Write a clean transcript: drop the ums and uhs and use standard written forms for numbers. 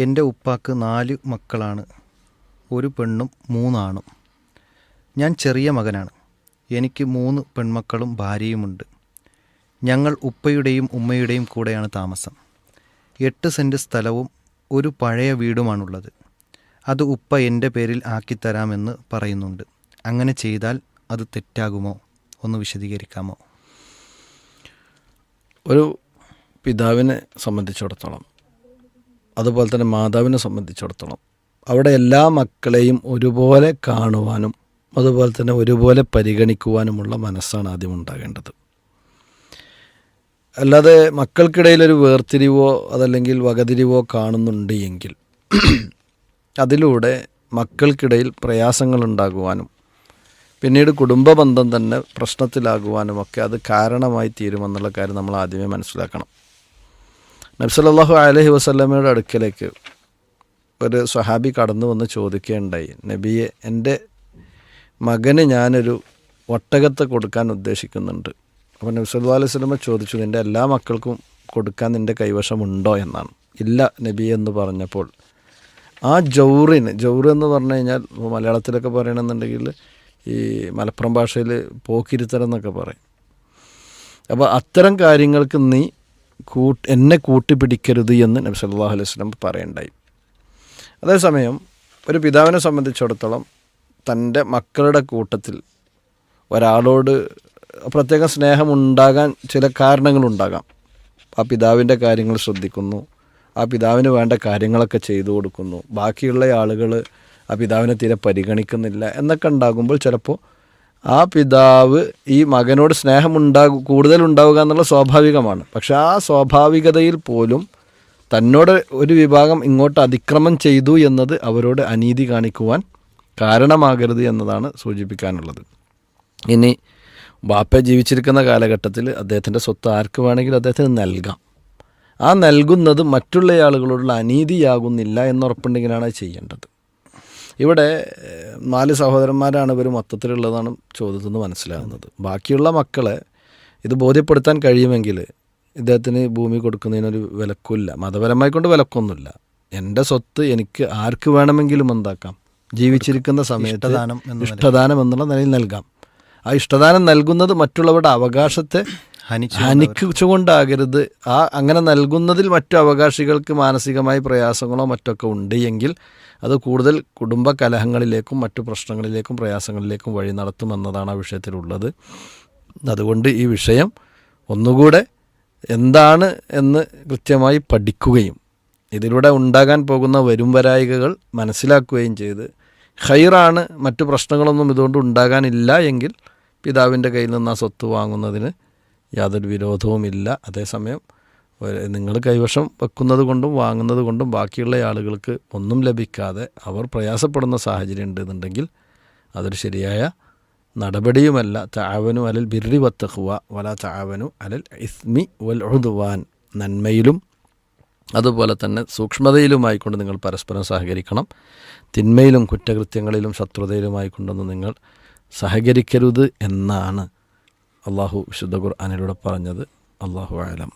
എൻ്റെ ഉപ്പാക്ക് 4 മക്കളാണ്, ഒരു പെണ്ണും 3 ആണും. ഞാൻ ചെറിയ മകനാണ്. എനിക്ക് 3 പെൺമക്കളും ഭാര്യയുമുണ്ട്. ഞങ്ങൾ ഉപ്പയുടെയും ഉമ്മയുടെയും കൂടെയാണ് താമസം. 8 സെൻറ്റ് സ്ഥലവും ഒരു പഴയ വീടുമാണുള്ളത്. അത് ഉപ്പ എൻ്റെ പേരിൽ ആക്കിത്തരാമെന്ന് പറയുന്നുണ്ട്. അങ്ങനെ ചെയ്താൽ അത് തെറ്റാകുമോ? ഒന്ന് വിശദീകരിക്കാമോ? ഒരു പിതാവിനെ സംബന്ധിച്ചിടത്തോളം, അതുപോലെ തന്നെ മാതാവിനെ സംബന്ധിച്ചിടത്തോളം, അവിടെ എല്ലാ മക്കളെയും ഒരുപോലെ കാണുവാനും അതുപോലെ തന്നെ ഒരുപോലെ പരിഗണിക്കുവാനുമുള്ള മനസ്സാണ് ആദ്യം ഉണ്ടാകേണ്ടത്. അല്ലാതെ മക്കൾക്കിടയിലൊരു വേർതിരിവോ അതല്ലെങ്കിൽ വകതിരിവോ കാണുന്നുണ്ട് എങ്കിൽ അതിലൂടെ മക്കൾക്കിടയിൽ പ്രയാസങ്ങളുണ്ടാകുവാനും പിന്നീട് കുടുംബ ബന്ധം തന്നെ പ്രശ്നത്തിലാകുവാനുമൊക്കെ അത് കാരണമായി തീരുമെന്നുള്ള കാര്യം നമ്മൾ ആദ്യമേ മനസ്സിലാക്കണം. നബി സല്ലല്ലാഹു അലൈഹി വസല്ലമയുടെ അടുക്കലേക്ക് ഒരു സ്വഹാബി കടന്നു വന്ന് ചോദിക്കുകയുണ്ടായി, നബിയെ, എൻ്റെ മകന് ഞാനൊരു ഒട്ടകത്തെ കൊടുക്കാൻ ഉദ്ദേശിക്കുന്നുണ്ട്. അപ്പോൾ നബി സല്ലല്ലാഹു അലൈഹി വസല്ലമ ചോദിച്ചു, നിൻ്റെ എല്ലാ മക്കൾക്കും കൊടുക്കാൻ നിൻ്റെ കൈവശമുണ്ടോ എന്നാണ്. ഇല്ല നബിയെ എന്ന് പറഞ്ഞപ്പോൾ ആ ജൗറ് എന്ന് പറഞ്ഞു കഴിഞ്ഞാൽ മലയാളത്തിലൊക്കെ പറയണമെന്നുണ്ടെങ്കിൽ ഈ മലപ്പുറം ഭാഷയിൽ പോക്കിരുത്തരം എന്നൊക്കെ പറയും. അപ്പോൾ അത്തരം കാര്യങ്ങൾക്ക് നീ എന്നെ കൂട്ടിപ്പിടിക്കരുത് എന്ന് നബി സല്ലല്ലാഹു അലൈഹി വസല്ലം പറയുണ്ടായി. അതേസമയം ഒരു പിതാവിനെ സംബന്ധിച്ചിടത്തോളം തൻ്റെ മക്കളുടെ കൂട്ടത്തിൽ ഒരാളോട് പ്രത്യേക സ്നേഹമുണ്ടാകാൻ ചില കാരണങ്ങളുണ്ടാകാം. ആ പിതാവിൻ്റെ കാര്യങ്ങൾ ശ്രദ്ധിക്കുന്നു, ആ പിതാവിന് വേണ്ട കാര്യങ്ങളൊക്കെ ചെയ്തു കൊടുക്കുന്നു, ബാക്കിയുള്ള ആളുകൾ ആ പിതാവിനെ തീരെ പരിഗണിക്കുന്നില്ല എന്നൊക്കെ ഉണ്ടാകുമ്പോൾ ചിലപ്പോൾ ആ പിതാവ് ഈ മകനോട് കൂടുതലുണ്ടാവുക എന്നുള്ള സ്വാഭാവികമാണ്. പക്ഷെ ആ സ്വാഭാവികതയിൽ പോലും തന്നോട് ഒരു വിഭാഗം ഇങ്ങോട്ട് അതിക്രമം ചെയ്തു എന്നത് അവരോട് അനീതി കാണിക്കുവാൻ കാരണമാകരുത് എന്നതാണ് സൂചിപ്പിക്കാനുള്ളത്. ഇനി ബാപ്പ ജീവിച്ചിരിക്കുന്ന കാലഘട്ടത്തിൽ അദ്ദേഹത്തിൻ്റെ സ്വത്ത് ആർക്ക് വേണമെങ്കിലും അദ്ദേഹത്തിന് നൽകാം. ആ നൽകുന്നത് മറ്റുള്ള ആളുകളോടുള്ള അനീതിയാകുന്നില്ല എന്നുറപ്പുണ്ടെങ്കിലാണ് അത് ചെയ്യേണ്ടത്. ഇവിടെ 4 സഹോദരന്മാരാണ് ഇവർ മൊത്തത്തിലുള്ളതാണ് ചോദ്യത്തിൽ നിന്ന് മനസ്സിലാകുന്നത്. ബാക്കിയുള്ള മക്കളെ ഇത് ബോധ്യപ്പെടുത്താൻ കഴിയുമെങ്കിൽ ഇദ്ദേഹത്തിന് ഭൂമി കൊടുക്കുന്നതിനൊരു വിലക്കില്ല, മതപരമായി കൊണ്ട് വിലക്കൊന്നുമില്ല. എൻ്റെ സ്വത്ത് എനിക്ക് ആർക്ക് വേണമെങ്കിലും എന്താക്കാം, ജീവിച്ചിരിക്കുന്ന സമയത്ത് ഇഷ്ടദാനം എന്നുള്ള നിലയിൽ നൽകാം. ആ ഇഷ്ടദാനം നൽകുന്നത് മറ്റുള്ളവരുടെ അവകാശത്തെ ഹനിച്ചുകൊണ്ടാകരുത്. അങ്ങനെ നൽകുന്നതിൽ മറ്റു അവകാശികൾക്ക് മാനസികമായി പ്രയാസങ്ങളോ മറ്റൊക്കെ ഉണ്ട് എങ്കിൽ അത് കൂടുതൽ കുടുംബ കലഹങ്ങളിലേക്കും മറ്റു പ്രശ്നങ്ങളിലേക്കും പ്രയാസങ്ങളിലേക്കും വഴി നടത്തുമെന്നതാണ് ആ വിഷയത്തിലുള്ളത്. അതുകൊണ്ട് ഈ വിഷയം ഒന്നുകൂടെ എന്താണ് എന്ന് കൃത്യമായി പഠിക്കുകയും ഇതിലൂടെ ഉണ്ടാകാൻ പോകുന്ന വരുംവരായികകൾ മനസ്സിലാക്കുകയും ചെയ്ത് ഖൈറാണ്, മറ്റു പ്രശ്നങ്ങളൊന്നും ഇതുകൊണ്ട് ഉണ്ടാകാനില്ല എങ്കിൽ പിതാവിൻ്റെ കയ്യിൽ നിന്ന് ആ സ്വത്ത് വാങ്ങുന്നതിന് യാതൊരു വിരോധവുമില്ല. അതേസമയം നിങ്ങൾ കൈവശം വെക്കുന്നത് കൊണ്ടും വാങ്ങുന്നത് കൊണ്ടും ബാക്കിയുള്ള ആളുകൾക്ക് ഒന്നും ലഭിക്കാതെ അവർ പ്രയാസപ്പെടുന്ന സാഹചര്യം ഉണ്ടെന്നുണ്ടെങ്കിൽ അതൊരു ശരിയായ നടപടിയുമല്ല. തആവനു അലൽ ബിർരി വത്തഖ്വ വലാ തആവനു അലൽ ഇസ്മി വൽ ഉദ്വാൻ. നന്മയിലും അതുപോലെ തന്നെ സൂക്ഷ്മതയിലുമായിക്കൊണ്ട് നിങ്ങൾ പരസ്പരം സഹകരിക്കണം. തിന്മയിലും കുറ്റകൃത്യങ്ങളിലും ശത്രുതയിലുമായിക്കൊണ്ടൊന്നും നിങ്ങൾ സഹകരിക്കരുത് എന്നാണ് അള്ളാഹു വിശുദ്ധ ഖുർആനിലൂടെ പറഞ്ഞത്. അല്ലാഹു അഅലം.